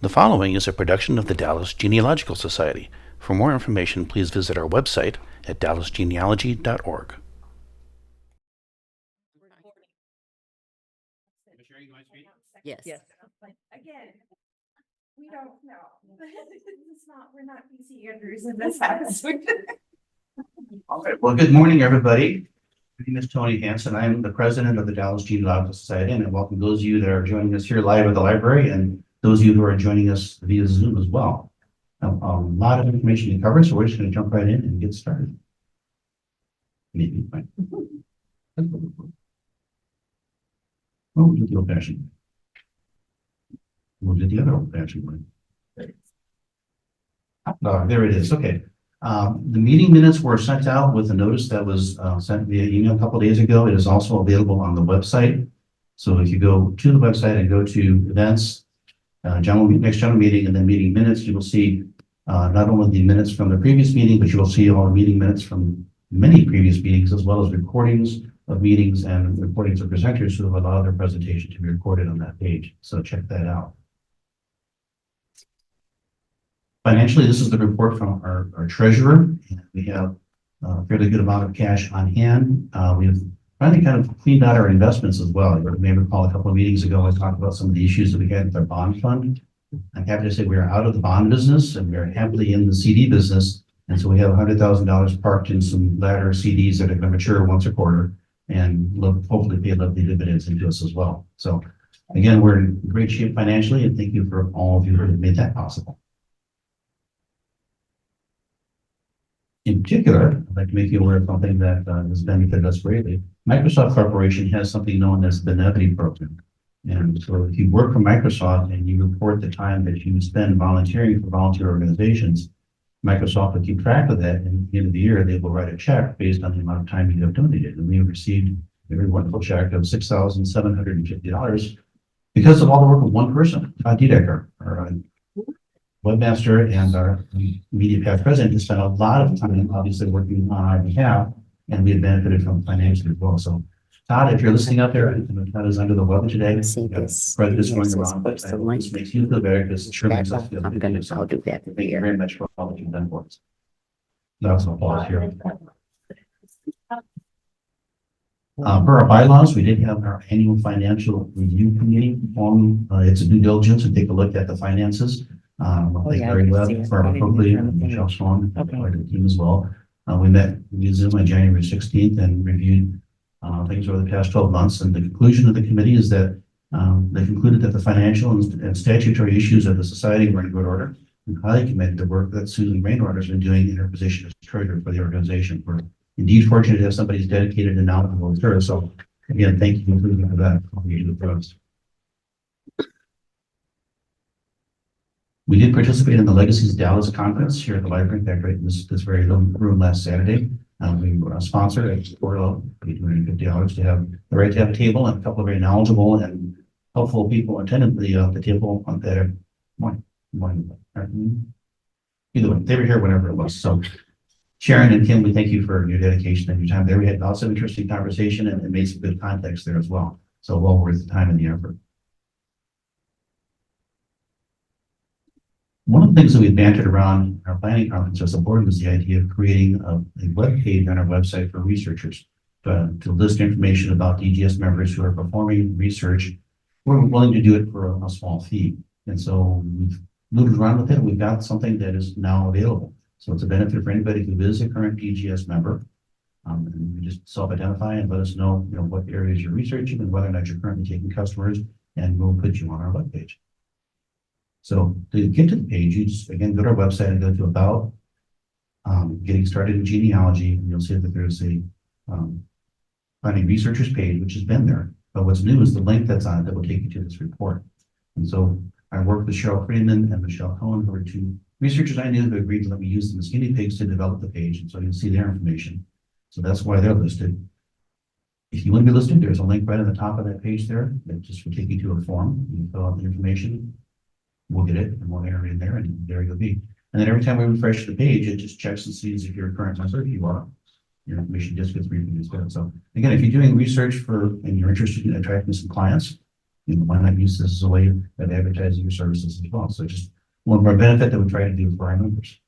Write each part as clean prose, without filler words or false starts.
The following is a production of the Dallas Genealogical Society. For more information, please visit our website at dallasgenealogy.org. Yes. Yes. Again, we don't know. We're not PC Andrews in this house. All right, well, good morning, everybody. My name is Tony Hanson. I am the president of the Dallas Genealogical Society, and I welcome those of you that are joining us here live at the library and those of you who are joining us via Zoom as well. Now, a lot of information to cover, so we're just going to jump right in and get started. Maybe, right? Oh, we'll do the old-fashioned. We'll do the other old-fashioned one. There it is. Okay. The meeting minutes were sent out with a notice that was sent via email a couple of days ago. It is also available on the website. So if you go to the website and go to events, next general meeting, and then meeting minutes, you will see not only the minutes from the previous meeting, but you will see all the meeting minutes from many previous meetings, as well as recordings of meetings and recordings of presenters who have allowed their presentation to be recorded on that page. So check that out. Financially, this is the report from our treasurer. And we have a fairly good amount of cash on hand. We've finally kind of cleaned out our investments as well. You may recall a couple of meetings ago, I talked about some of the issues that we had with our bond fund. I'm happy to say we are out of the bond business and we are happily in the CD business. And so we have $100,000 parked in some ladder CDs that are going to mature once a quarter and hopefully pay lovely dividends into us as well. So again, we're in great shape financially, and thank you for all of you who have made that possible. In particular, I'd like to make you aware of something that has benefited us greatly. Microsoft Corporation has something known as the Benefit Program. And so if you work for Microsoft and you report the time that you spend volunteering for volunteer organizations, Microsoft will keep track of that. And at the end of the year, they will write a check based on the amount of time you have donated. And we have received a very wonderful check of $6,750 because of all the work of one person, Todd Dedecker, our webmaster and our media past president, who spent a lot of time obviously working on our behalf, and we have benefited from financially as well. So Todd, if you're listening out there, and Todd is under the weather today, See this. prejudice going Yes, around, but it's I the hope link. this makes you feel better because it sure makes us feel I'm better. gonna, So I'll do that thank you here. very much for all that you've done for us. That's an applause here. Per our bylaws, we did have our annual financial review committee form. It's a due diligence and take a look at the finances. Thank yeah, I Larry can Webb, see it. Barbara I didn't Coakley, hear and anything. Michelle Swan, Okay. part of the team as well. We met via Zoom on January 16th and reviewed things over the past 12 months. And the conclusion of the committee is that they concluded that the financial and statutory issues of the society were in good order, and highly commend the work that Susan Rainwater has been doing in her position as treasurer for the organization. We're indeed fortunate to have somebody as dedicated and knowledgeable as her. So again, thank you for that. We did participate in the Legacies Dallas conference here at the library. In fact, right in this very room last Saturday. We were sponsored at $250 to have the right to have a table, and a couple of very knowledgeable and helpful people attended the table on that morning. Either way, they were here whenever it was. So Sharon and Kim, we thank you for your dedication and your time there. We had lots of interesting conversation and made some good context there as well. So well worth the time and the effort. One of the things that we bantered around our planning conference as a board was the idea of creating a web page on our website for researchers to list information about DGS members who are performing research. We're willing to do it for a small fee. And so we've moved around with it. We've got something that is now available. So it's a benefit for anybody who is a current DGS member. And you just self-identify and let us know, what areas you're researching and whether or not you're currently taking customers, and we'll put you on our webpage. So to get to the page, you just, again, go to our website and go to About, Getting Started in Genealogy, and you'll see that there's a Finding Researchers page, which has been there. But what's new is the link that's on it that will take you to this report. And so I worked with Cheryl Freeman and Michelle Cohen, who are two researchers I knew who agreed to let me use them as guinea pigs to develop the page. And so you'll see their information. So that's why they're listed. If you want to be listed, there's a link right on the top of that page there that just will take you to a form. You fill out the information. We'll get it and we'll enter it in there, and there you'll be. And then every time we refresh the page, it just checks and sees if you're a current member. If you are, your information just gets reproduced there. So again, if you're doing research and you're interested in attracting some clients, why not use this as a way of advertising your services as well? So just one more benefit that we try to do for our members.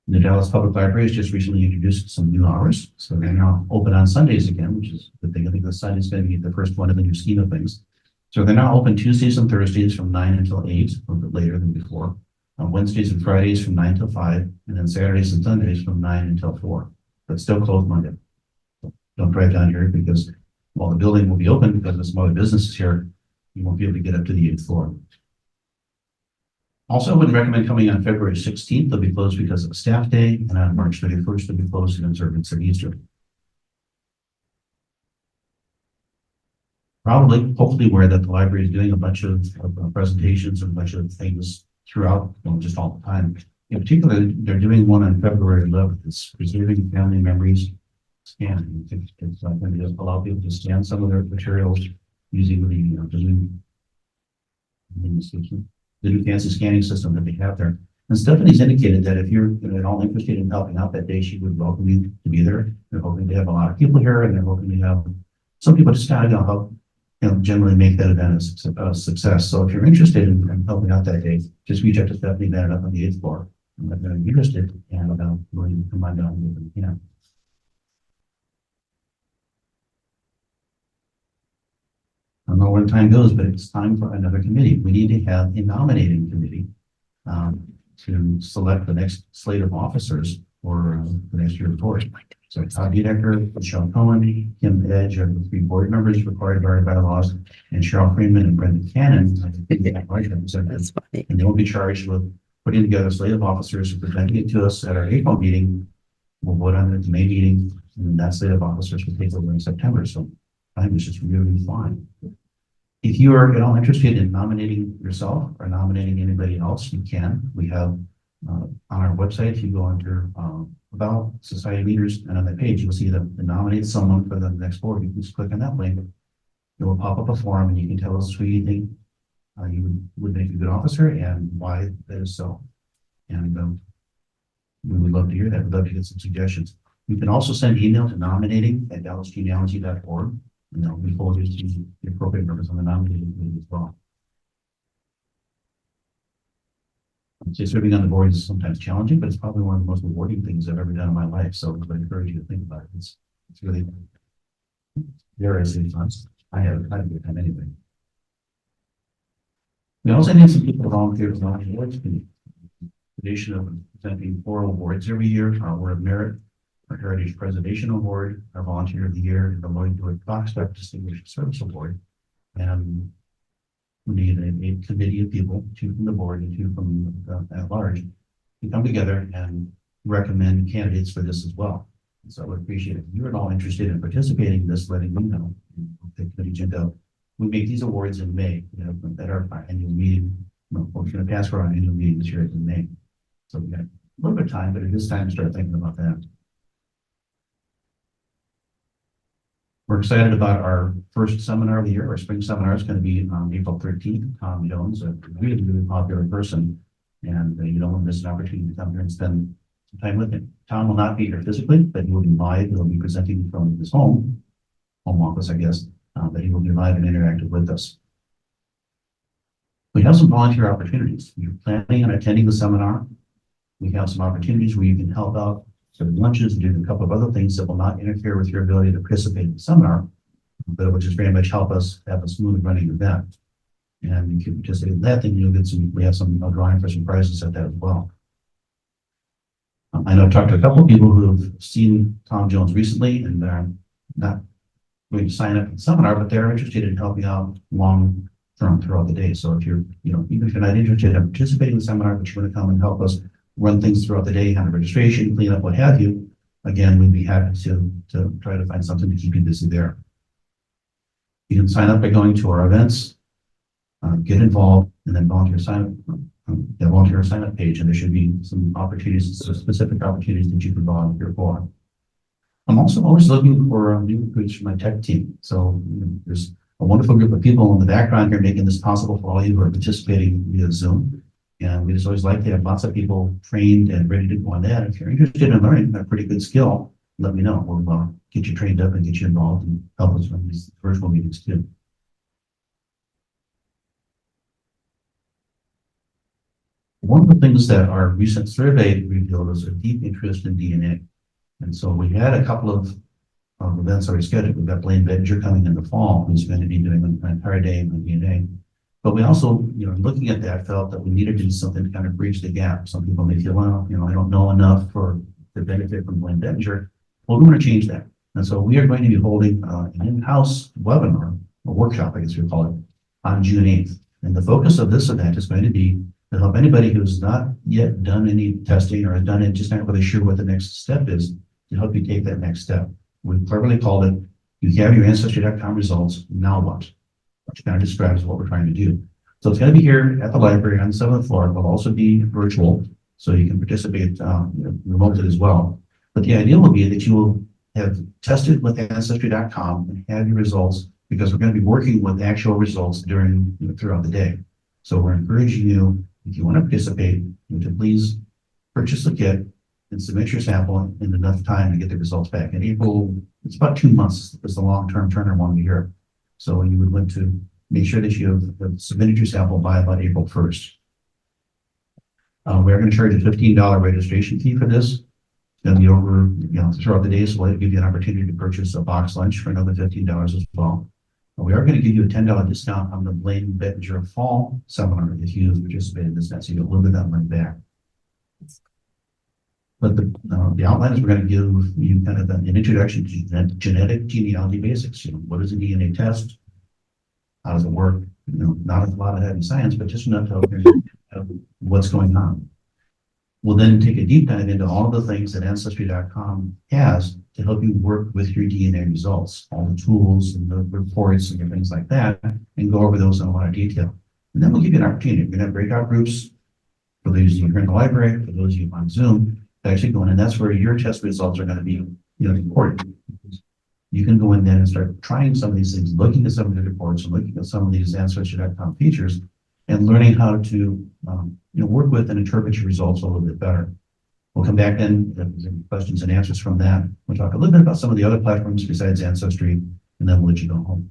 The Dallas Public Library has just recently introduced some new hours. So they're now open on Sundays again, which is a good thing. I think the Sunday is going to be the first one in the new scheme of things. So they're now open Tuesdays and Thursdays from 9 until 8, a little bit later than before. On Wednesdays and Fridays from 9 till 5, and then Saturdays and Sundays from 9 until 4. But still closed Monday. So don't drive down here because while the building will be open because there's some other businesses here, you won't be able to get up to the 8th floor. Also, I wouldn't recommend coming on February 16th. They'll be closed because of a staff day, and on March 31st, they'll be closed in observance of Easter. Probably, hopefully aware that the library is doing a bunch of presentations and a bunch of things throughout, well, just all the time. In particular, they're doing one on February 11th. It's preserving family memories scanning. It's going to allow people to scan some of their materials using the new fancy scanning system that they have there. And Stephanie's indicated that if you're at all interested in helping out that day, she would welcome you to be there. They're hoping to have a lot of people here, and they're hoping to have some people just kind of help, generally make that event a success. So if you're interested in helping out that day, just reach out to Stephanie Bennett up on the 8th floor. And if they're interested, and willing to come on down with them, I don't know where the time goes, but it's time for another committee. We need to have a nominating committee to select the next slate of officers for the next year's board. So Todd Dedecker, Michelle Cohen, Kim Edge are the 3 board members required by our bylaws, and Cheryl Freeman and Brenda Cannon. That's funny. And they will be charged with putting together a slate of officers, presenting it to us at our April meeting. We'll vote on it at the May meeting, and then that slate of officers will take over in September. So time is just really flying. If you are at all interested in nominating yourself or nominating anybody else, you can. We have on our website, if you go under about society leaders, and on that page, you'll see that to nominate someone for the next board. You can just click on that link. It will pop up a form, and you can tell us who you think you would make a good officer and why that is so. And we would love to hear that. We'd love to get some suggestions. You can also send email to nominating@dallasgenealogy.org. We forward it to the appropriate members on the nominating committee as well. So serving on the board is sometimes challenging, but it's probably one of the most rewarding things I've ever done in my life. So I encourage you to think about it. It's really very fun. I have a good time anyway. We also need some people to volunteer to launch awards committee. Tradition of presenting 4 awards every year: our Award of Merit, our Heritage Preservation Award, our Volunteer of the Year, and the Lloyd George Foxtrot Distinguished Service Award. And we need a committee of people, 2 from the board and 2 from at large, to come together and recommend candidates for this as well. So I would appreciate it. If you're at all interested in participating in this, letting me know. The committee agenda. We make these awards in May, at our annual meeting. We're going to pass for our annual meeting this year in May. So we got a little bit of time, but it is time to start thinking about that. We're excited about our first seminar of the year. Our spring seminar is going to be on April 13th. Tom Jones, a really, really popular person, and you don't want to miss an opportunity to come here and spend some time with him. Tom will not be here physically, but he will be live. He'll be presenting from his home office, I guess, but he will be live and interactive with us. We have some volunteer opportunities. If you're planning on attending the seminar, we have some opportunities where you can help out some lunches and do a couple of other things that will not interfere with your ability to participate in the seminar, but it will just very much help us have a smooth running event. And if you participate in that, then you'll get we have some drawing for some prizes at that as well. I know I've talked to a couple of people who have seen Tom Jones recently, and they're not going to sign up for the seminar, but they're interested in helping out long term throughout the day. So if you're, even if you're not interested in participating in the seminar, but you want to come and help us run things throughout the day, have registration, clean up, what have you, again, we'd be happy to try to find something to keep you busy there. You can sign up by going to our events, get involved, and then volunteer sign up page, and there should be some opportunities, some specific opportunities that you can volunteer for. I'm also always looking for new recruits for my tech team. So there's a wonderful group of people in the background here making this possible for all you who are participating via Zoom. And we just always like to have lots of people trained and ready to go on that. If you're interested in learning a pretty good skill, let me know. We'll get you trained up and get you involved and help us run these virtual meetings too. One of the things that our recent survey revealed is a deep interest in DNA. And so we had a couple of events already scheduled. We've got Blaine Bettinger coming in the fall, who's going to be doing an entire day on DNA. But we also, looking at that, felt that we needed to do something to kind of bridge the gap. Some people may feel, well, I don't know enough for the benefit from Blaine Bettinger. Well, we want to change that. And so we are going to be holding an in-house webinar, a workshop, I guess we call it, on June 8th. And the focus of this event is going to be to help anybody who's not yet done any testing or has done it, just not really sure what the next step is, to help you take that next step. We cleverly called it, you have your Ancestry.com results, now what? Which kind of describes what we're trying to do. So it's going to be here at the library on the 7th floor. It will also be virtual, so you can participate remotely as well. But the idea will be that you will have tested with Ancestry.com and have your results, because we're going to be working with actual results throughout the day. So we're encouraging you, if you want to participate, to please purchase the kit and submit your sample in enough time to get the results back. In April, it's about 2 months is the long-term turnaround 1 year. So you would want to make sure that you have submitted your sample by about April 1st. We're going to charge a $15 registration fee for this. It's going to be over, throughout the day, so we'll give you an opportunity to purchase a box lunch for another $15 as well. We are going to give you a $10 discount on the Blaine Bettinger Fall Seminar if you participate in this, so you get a little bit of that money back. But the outline is we're going to give you kind of an introduction to genetic genealogy basics. What is a DNA test? How does it work? Not a lot of heavy science, but just enough to help you know what's going on. We'll then take a deep dive into all of the things that Ancestry.com has to help you work with your DNA results, all the tools and the reports and things like that, and go over those in a lot of detail. And then we'll give you an opportunity. We're going to have breakout groups for those of you here in the library, for those of you on Zoom, to actually go in, and that's where your test results are going to be important. You can go in there and start trying some of these things, looking at some of the reports and looking at some of these Ancestry.com features and learning how to work with and interpret your results a little bit better. We'll come back then, questions and answers from that. We'll talk a little bit about some of the other platforms besides Ancestry, and then we'll let you go home.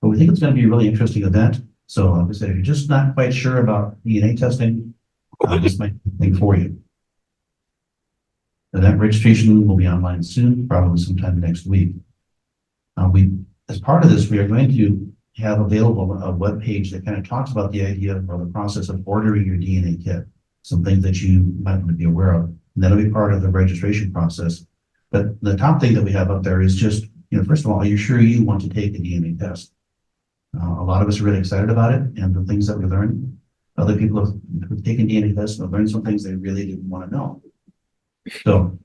But we think it's going to be a really interesting event. So like I said, if you're just not quite sure about DNA testing, this might be the thing for you. That registration will be online soon, probably sometime next week. As part of this, we are going to have available a web page that kind of talks about the idea or the process of ordering your DNA kit, some things that you might want to be aware of. And that'll be part of the registration process. But the top thing that we have up there is just, first of all, are you sure you want to take a DNA test? A lot of us are really excited about it, and the things that we learned, other people have taken DNA tests and have learned some things they really didn't want to know. So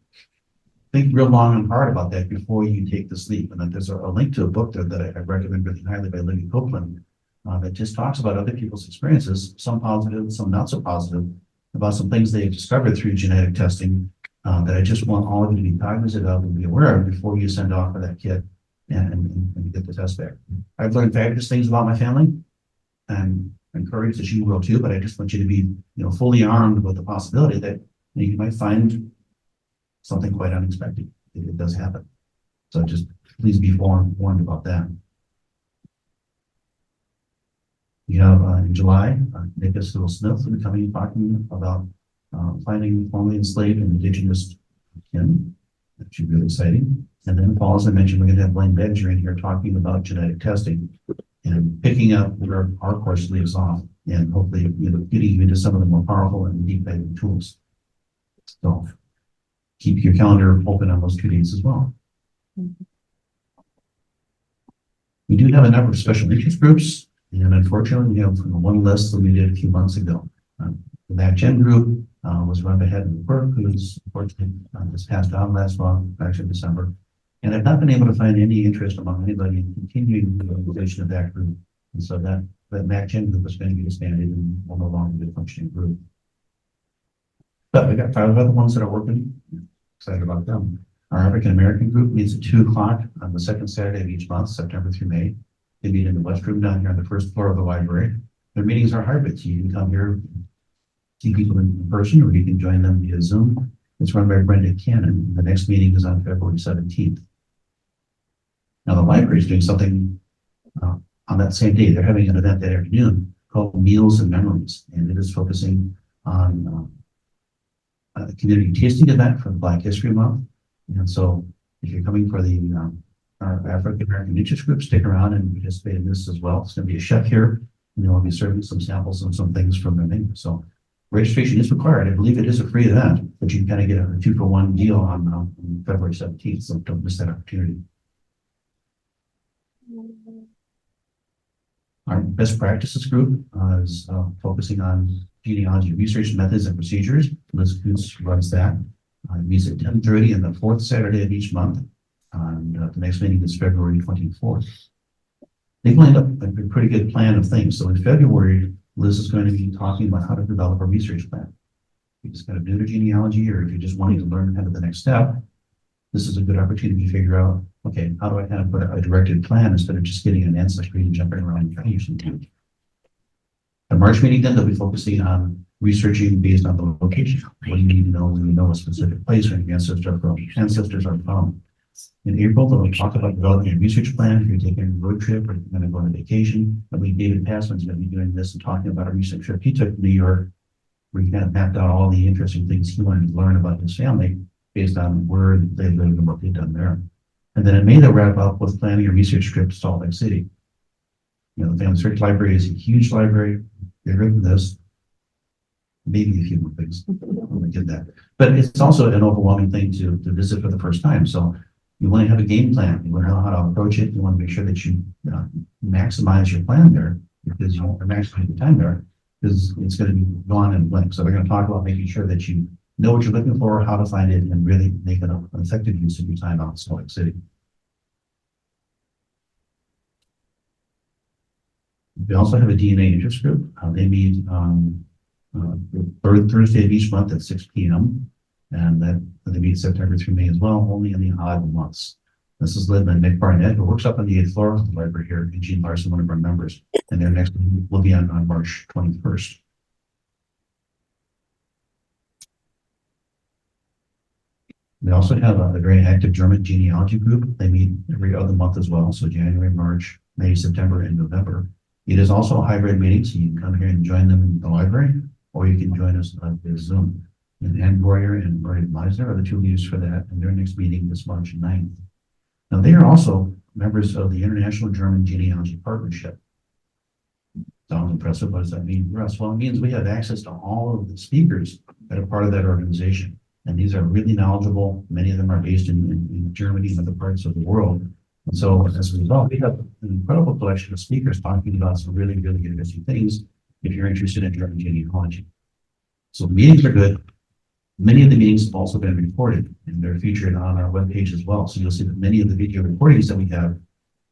think real long and hard about that before you take this leap. And then there's a link to a book there that I recommend really highly by Libby Copeland that just talks about other people's experiences, some positive, some not so positive, about some things they've discovered through genetic testing that I just want all of you to be cognizant of and be aware of before you send off for that kit and get the test back. I've learned fabulous things about my family, and encouraged that you will too, but I just want you to be fully armed with the possibility that you might find something quite unexpected. It does happen. So just please be warned about that. You have in July, Nicholas Smith will be coming and talking about finding formerly enslaved and indigenous kin. That should be really exciting. And then, Paul, as I mentioned, we're going to have Blaine Bettinger in here talking about genetic testing and picking up where our course leaves off, and hopefully getting you into some of the more powerful and deep diving tools. So keep your calendar open on those 2 days as well. We do have a number of special interest groups, and unfortunately, we have one less than we did a few months ago. The MacGen group was run by Head Burke, who was unfortunately just passed on last month, actually December. And I've not been able to find any interest among anybody in continuing the organization of that group. And so that MacGen group is going to be disbanded and will no longer be a functioning group. But we got 5 other ones that are working. Excited about them. Our African American group meets at 2 o'clock on the second Saturday of each month, September through May. They meet in the West Room down here on the first floor of the library. Their meetings are hybrid, so you can come here, see people in person, or you can join them via Zoom. It's run by Brenda Cannon. The next meeting is on February 17th. Now, the library is doing something on that same day. They're having an event that afternoon called Meals and Memories, and it is focusing on a community tasting event for Black History Month. And so if you're coming for the our African American interest group, stick around and participate in this as well. It's going to be a chef here, and they'll be serving some samples and some things from their menu. So registration is required. I believe it is a free event, but you can kind of get a 2-for-1 deal on February 17th. So don't miss that opportunity. Our best practices group is focusing on genealogy research methods and procedures. Liz Coons runs that. It meets at 10:30 on the fourth Saturday of each month. And the next meeting is February 24th. They've lined up a pretty good plan of things. So in February, Liz is going to be talking about how to develop a research plan. If you're just kind of new to genealogy, or if you're just wanting to learn kind of the next step, this is a good opportunity to figure out, okay, how do I kind of put a directed plan instead of just getting an ancestry and jumping around and trying to do. The March meeting, then they'll be focusing on researching based on the location. What do you need to know when you know a specific place where your ancestors are from? In April, they'll talk about developing a research plan if you're taking a road trip or you're going to go on vacation. I believe David Passman's going to be doing this and talking about a recent trip he took to New York, where he kind of mapped out all the interesting things he wanted to learn about his family based on where they lived and what they've done there. And then in May, they'll wrap up with planning a research trip to Salt Lake City. You know, the Family Search Library is a huge library, bigger than this. Maybe a few more things when we get that. But it's also an overwhelming thing to visit for the first time. So you want to have a game plan. You want to know how to approach it. You want to make sure that you maximize your plan there, because you want to maximize your time there, because it's going to be gone in a blink. So they're going to talk about making sure that you know what you're looking for, how to find it, and really make an effective use of your time out in Salt Lake City. We also have a DNA interest group. They meet the third Thursday of each month at 6 p.m. And that they meet September through May as well, only in the odd months. This is led by Nick Barnett, who works up on the 8th floor of the library here, and Gene Larson, one of our members. And their next meeting will be on March 21st. We also have a very active German genealogy group. They meet every other month as well. So January, March, May, September, and November. It is also a hybrid meeting, so you can come here and join them in the library, or you can join us via Zoom. And Ann Boyer and Brian Meisner are the two leaders for that, and their next meeting is March 9th. Now, they are also members of the International German Genealogy Partnership. Sounds impressive. What does that mean for us? Well, it means we have access to all of the speakers that are part of that organization. And these are really knowledgeable. Many of them are based in Germany and other parts of the world. And so as a result, we have an incredible collection of speakers talking about some really, really interesting things if you're interested in German genealogy. So the meetings are good. Many of the meetings have also been recorded, and they're featured on our webpage as well. So you'll see that many of the video recordings that we have,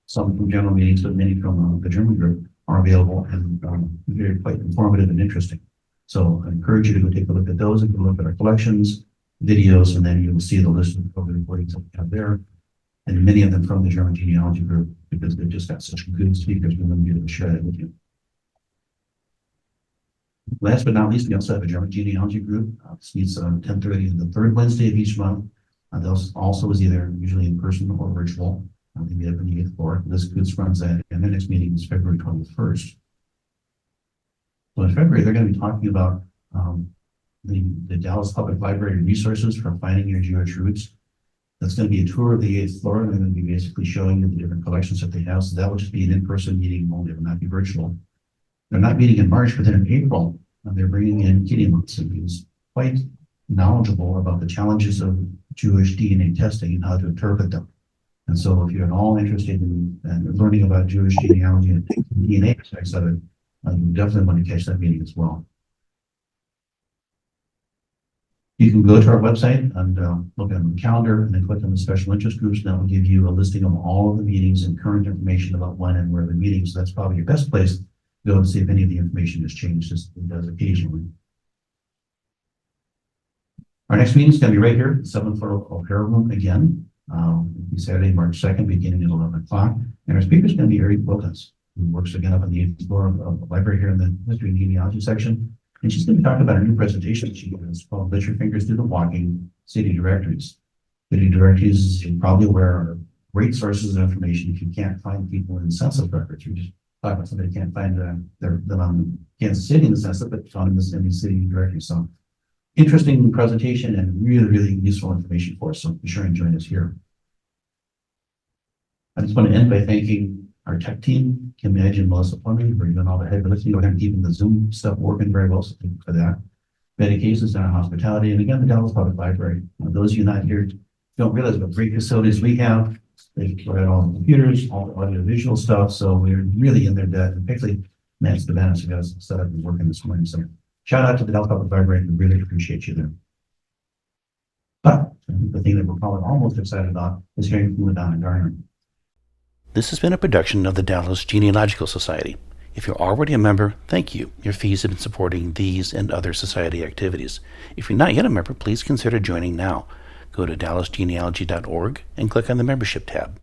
some from general meetings, but many from the German group, are available and very quite informative and interesting. So I encourage you to go take a look at those and go look at our collections, videos, and then you will see the list of the recordings that we have there. And many of them from the German genealogy group, because they've just got such good speakers, we want to be able to share that with you. Last but not least, we also have a German genealogy group. This meets 10:30 on the third Wednesday of each month. Those also is either usually in person or virtual. They meet up on the 8th floor. This runs that, and their next meeting is February 21st. So in February, they're going to be talking about the Dallas Public Library resources for finding your Jewish roots. That's going to be a tour of the 8th floor. They're going to be basically showing you the different collections that they have. So that will just be an in-person meeting only. It will not be virtual. They're not meeting in March, but then in April, they're bringing in Kitty Munson, who's quite knowledgeable about the challenges of Jewish DNA testing and how to interpret them. And so if you're at all interested in learning about Jewish genealogy and DNA aspects of it, you definitely want to catch that meeting as well. You can go to our website and look at the calendar and then click on the special interest groups, and that will give you a listing of all of the meetings and current information about when and where the meetings. So that's probably your best place to go and see if any of the information has changed, as it does occasionally. Our next meeting is going to be right here, 7th floor O'Hara Room again. Saturday, March 2nd, beginning at 11 o'clock. And our speaker is going to be Eric Wilkins, who works again up on the 8th floor of the library here in the history and genealogy section. And she's going to be talking about a new presentation that she gives called Let Your Fingers Do the Walking, city directories. City directories, as you're probably aware, are great sources of information if you can't find people in census records. You just talk about somebody can't find them on Kansas City in the census, but found in the city directory. So interesting presentation and really, really useful information for us. So be sure and join us here. I just want to end by thanking our tech team, Kim Edge and Melissa Plumbing, for doing all the heavy lifting. We're going to keeping the Zoom stuff working very well. So thank you for that. Betty Cases down in hospitality, and again, the Dallas Public Library. Those of you not here don't realize what great facilities we have. They've got all the computers, all the audio visual stuff. So we're really in their debt, and particularly Matt Stevanis, who got us set up and working this morning. So shout out to the Dallas Public Library. We really appreciate you there. But I think the thing that we're probably almost excited about is hearing from Madonna Garner. This has been a production of the Dallas Genealogical Society. If you're already a member, thank you. Your fees have been supporting these and other society activities. If you're not yet a member, please consider joining now. Go to dallasgenealogy.org and click on the membership tab.